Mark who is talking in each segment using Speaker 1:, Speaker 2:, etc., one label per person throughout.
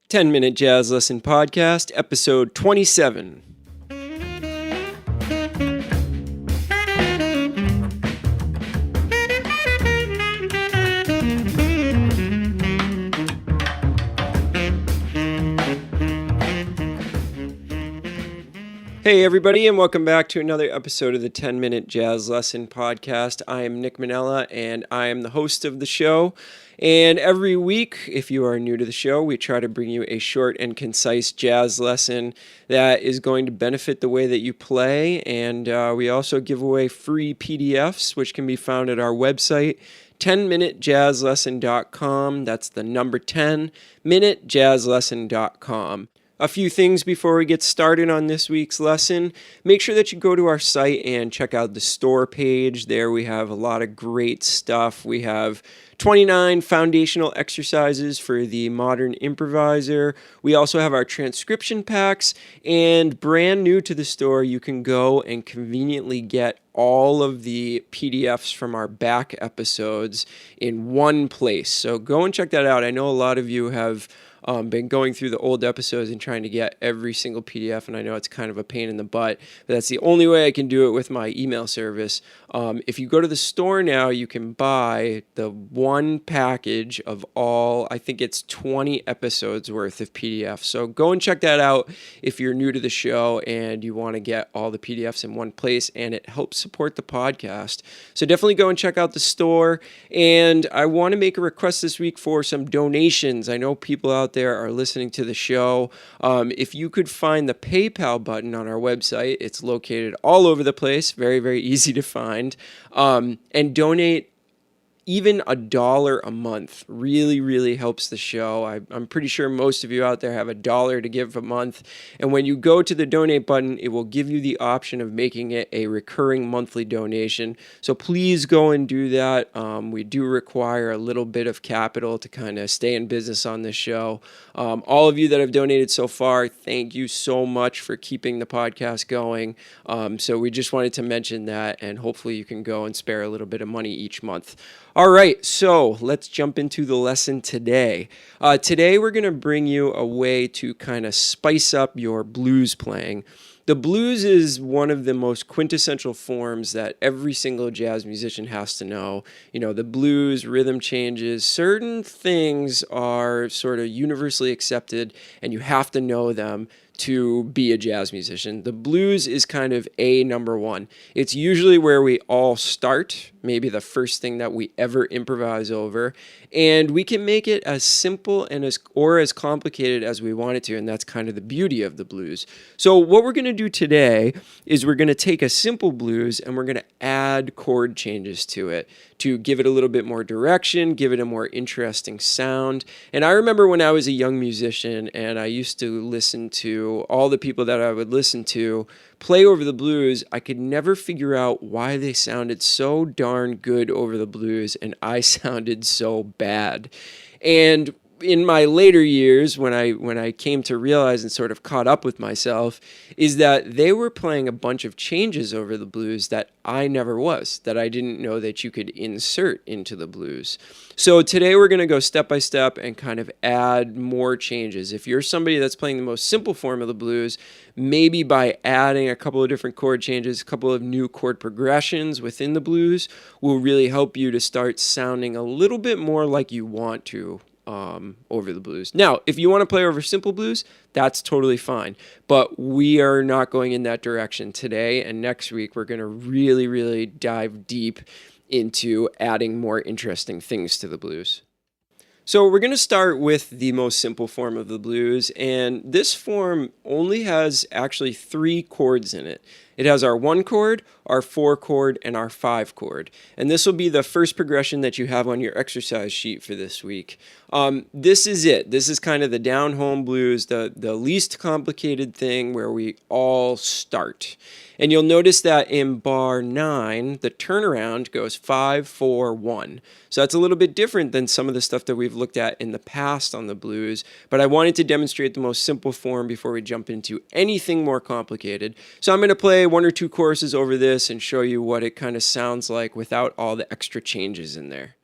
Speaker 1: 10-Minute Jazz Lesson Podcast, Episode 27. Hey everybody, and welcome back to another episode of the 10-Minute Jazz Lesson Podcast. I am Nick Manella, and I am the host of the show. And every week, if you are new to the show, we try to bring you a short and concise jazz lesson that is going to benefit the way that you play. And we also give away free PDFs, which can be found at our website, 10minutejazzlesson.com. That's the number 10, minutejazzlesson.com. A few things before we get started on this week's lesson. Make sure that you go to our site and check out the store page. There we have a lot of great stuff. We have 29 foundational exercises for the modern improviser. We also have our transcription packs, and brand new to the store, you can go and conveniently get all of the PDFs from our back episodes in one place. So go and check that out. I know a lot of you have been going through the old episodes and trying to get every single PDF, and I know it's kind of a pain in the butt, but that's the only way I can do it with my email service. If you go to the store now, you can buy the one package of all, I think it's 20 episodes worth of PDFs. So go and check that out if you're new to the show and you want to get all the PDFs in one place, and it helps support the podcast. So definitely go and check out the store. And I want to make a request this week for some donations. I know people out there are listening to the show. If you could find the PayPal button on our website, it's located all over the place, very, very easy to find, and donate even $1 a month really helps the show. I'm pretty sure most of you out there have $1 to give a month. And when you go to the donate button, it will give you the option of making it a recurring monthly donation. So please go and do that. We do require a little bit of capital to kind of stay in business on this show. All of you that have donated so far, thank you so much for keeping the podcast going. So we just wanted to mention that, and hopefully you can go and spare a little bit of money each month. All right, so let's jump into the lesson today. Today we're going to bring you a way to kind of spice up your blues playing. The blues is one of the most quintessential forms that every single jazz musician has to know. You know, the blues, rhythm changes, certain things are sort of universally accepted, and you have to know them to be a jazz musician. The blues is kind of number one. It's usually where we all start, maybe the first thing that we ever improvise over, and we can make it as simple and as complicated as we want it to, and that's kind of the beauty of the blues. So what we're going to do today is we're going to take a simple blues and we're going to add chord changes to it to give it a little bit more direction, give it a more interesting sound. And I remember when I was a young musician and I used to listen to all the people that I would listen to play over the blues, I could never figure out why they sounded so darn good over the blues and I sounded so bad. And in my later years, when I came to realize and sort of caught up with myself, is that they were playing a bunch of changes over the blues that I never was, that I didn't know that you could insert into the blues. So today we're going to go step by step and kind of add more changes. If you're somebody that's playing the most simple form of the blues, maybe by adding a couple of different chord changes, a couple of new chord progressions within the blues will really help you to start sounding a little bit more like you want to over the blues. Now, if you want to play over simple blues, that's totally fine. But we are not going in that direction today. And next week, we're going to really dive deep into adding more interesting things to the blues. So we're going to start with the most simple form of the blues. And this form only has actually 3 chords in it. It has our 1 chord, our 4 chord, and our 5 chord. And this will be the first progression that you have on your exercise sheet for this week. This is it. This is kind of the down-home blues, the least complicated thing where we all start. And you'll notice that in bar 9, the turnaround goes 5, 4, 1. So that's a little bit different than some of the stuff that we've looked at in the past on the blues. But I wanted to demonstrate the most simple form before we jump into anything more complicated. So I'm going to play 1 or 2 choruses over this and show you what it kind of sounds like without all the extra changes in there.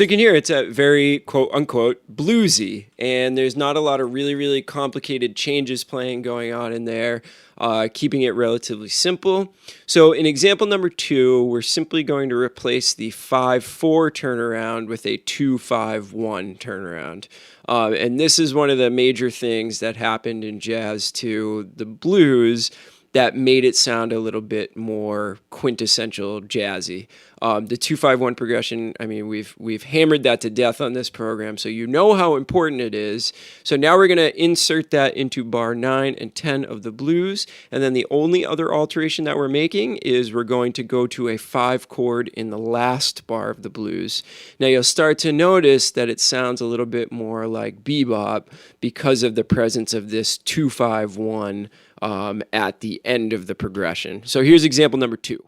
Speaker 1: So you can hear it's a very quote unquote bluesy, and there's not a lot of really, really complicated changes playing going on in there, keeping it relatively simple. So in example number 2, we're simply going to replace the 5-4 turnaround with a 2-5-1 turnaround. And this is one of the major things that happened in jazz to the blues that made it sound a little bit more quintessential jazzy. The 2-5-1 progression, I mean, we've hammered that to death on this program, so you know how important it is. So now we're going to insert that into bar 9 and 10 of the blues, and then the only other alteration that we're making is we're going to go to a 5 chord in the last bar of the blues. Now you'll start to notice that it sounds a little bit more like bebop because of the presence of this 2-5-1 at the end of the progression. So here's example number 2.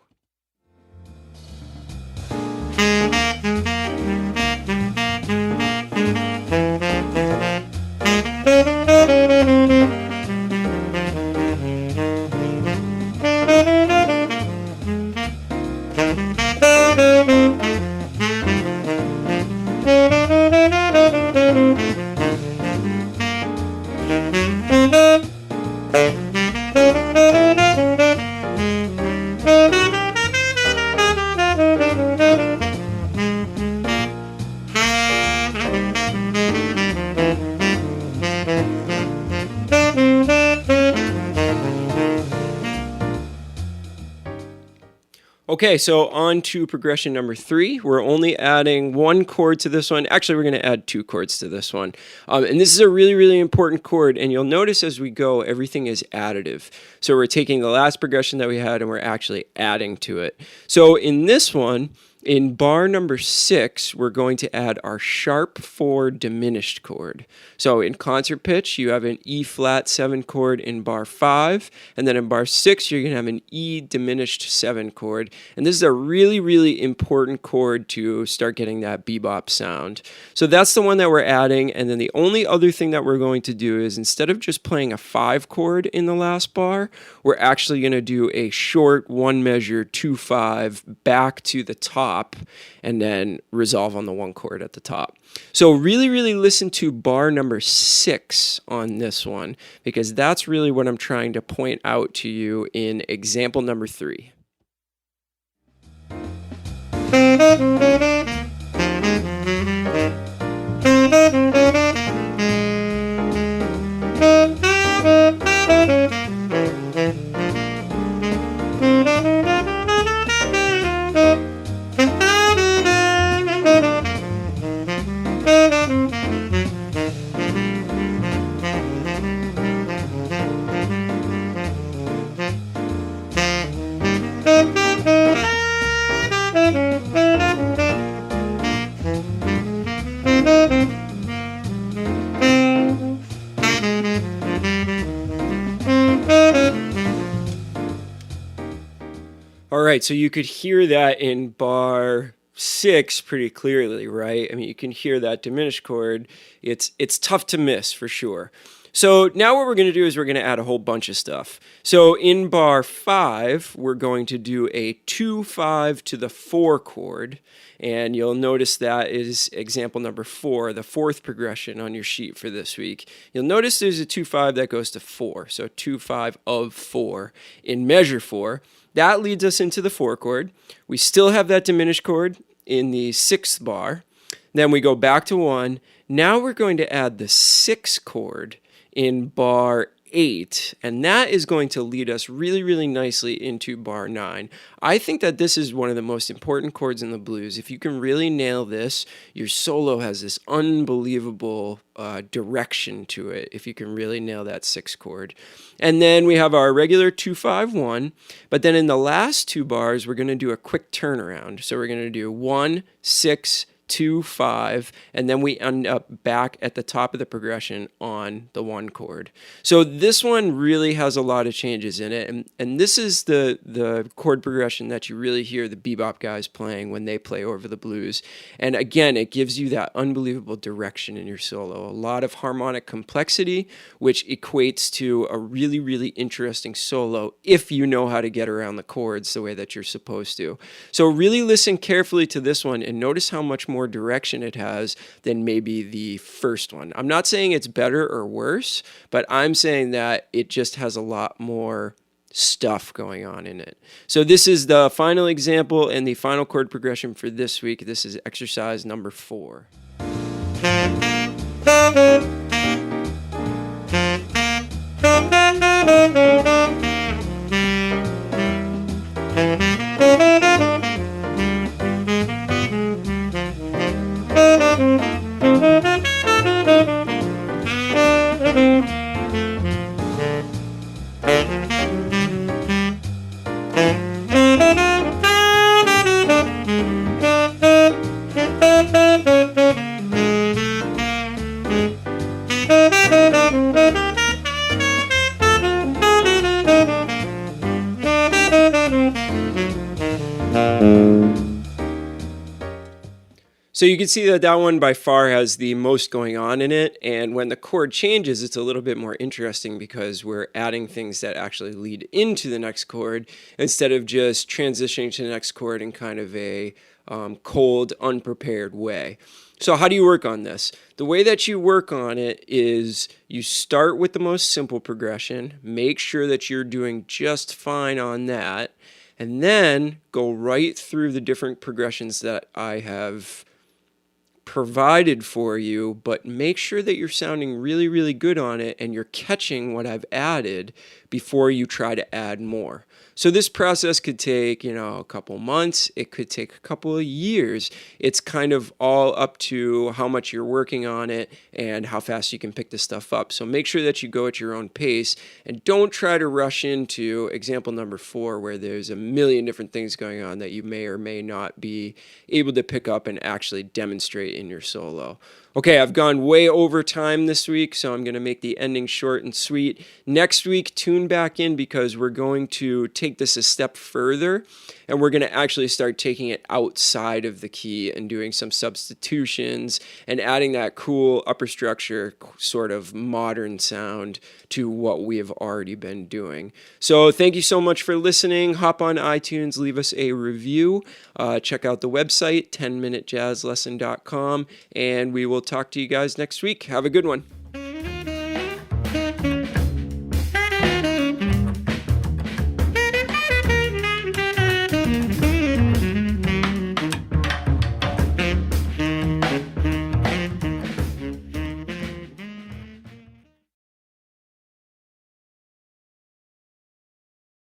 Speaker 1: Okay, so on to progression number 3. We're only adding 1 chord to this one. Actually, we're going to add 2 chords to this one. And this is a really, really important chord. And you'll notice as we go, everything is additive. So we're taking the last progression that we had and we're actually adding to it. So in this one, in bar number 6, we're going to add our sharp 4 diminished chord. So in concert pitch, you have an E flat 7 chord in bar 5, and then in bar 6, you're going to have an E diminished 7 chord. And this is a really, really important chord to start getting that bebop sound. So that's the one that we're adding, and then the only other thing that we're going to do is instead of just playing a 5 chord in the last bar, we're actually going to do a short 1 measure 2-5 back to the top, and then resolve on the 1 chord at the top. So really, really listen to bar number 6 on this one, because that's really what I'm trying to point out to you in example number 3. All right, so you could hear that in bar 6 pretty clearly, right? I mean, you can hear that diminished chord. It's tough to miss for sure. So now what we're going to do is we're going to add a whole bunch of stuff. So in bar 5, we're going to do a 2-5 to the 4 chord. And you'll notice that is example number 4, the 4th progression on your sheet for this week. You'll notice there's a 2-5 that goes to 4. So 2-5 of 4 in measure 4. That leads us into the 4 chord. We still have that diminished chord in the 6th bar. Then we go back to 1. Now we're going to add the 6 chord in bar 8, and that is going to lead us really, really nicely into bar 9. I think that this is one of the most important chords in the blues. If you can really nail this, your solo has this unbelievable direction to it, if you can really nail that 6 chord. And then we have our regular 2-5-1, but then in the last 2 bars, we're going to do a quick turnaround. So we're going to do 1, 6, 2-5, and then we end up back at the top of the progression on the 1 chord. So this one really has a lot of changes in it, and this is the chord progression that you really hear the bebop guys playing when they play over the blues. And again, it gives you that unbelievable direction in your solo, a lot of harmonic complexity, which equates to a really, really interesting solo if you know how to get around the chords the way that you're supposed to. So really listen carefully to this one and notice how much more more direction it has than maybe the first one. I'm not saying it's better or worse, but I'm saying that it just has a lot more stuff going on in it. So this is the final example and the final chord progression for this week. This is exercise number 4. So you can see that that one by far has the most going on in it, and when the chord changes, it's a little bit more interesting because we're adding things that actually lead into the next chord instead of just transitioning to the next chord in kind of a cold, unprepared way. So how do you work on this? The way that you work on it is you start with the most simple progression, make sure that you're doing just fine on that, and then go right through the different progressions that I have provided for you, but make sure that you're sounding really, really good on it and you're catching what I've added before you try to add more. So this process could take, a couple months. It could take a couple of years. It's kind of all up to how much you're working on it and how fast you can pick this stuff up. So make sure that you go at your own pace and don't try to rush into example number 4 where there's a million different things going on that you may or may not be able to pick up and actually demonstrate in your solo. Okay, I've gone way over time this week, so I'm going to make the ending short and sweet. Next week, tune back in because we're going to take this a step further, and we're going to actually start taking it outside of the key and doing some substitutions and adding that cool upper structure sort of modern sound to what we have already been doing. So thank you so much for listening. Hop on iTunes, leave us a review. Check out the website, 10minutejazzlesson.com, and we will talk to you guys next week. Have a good one.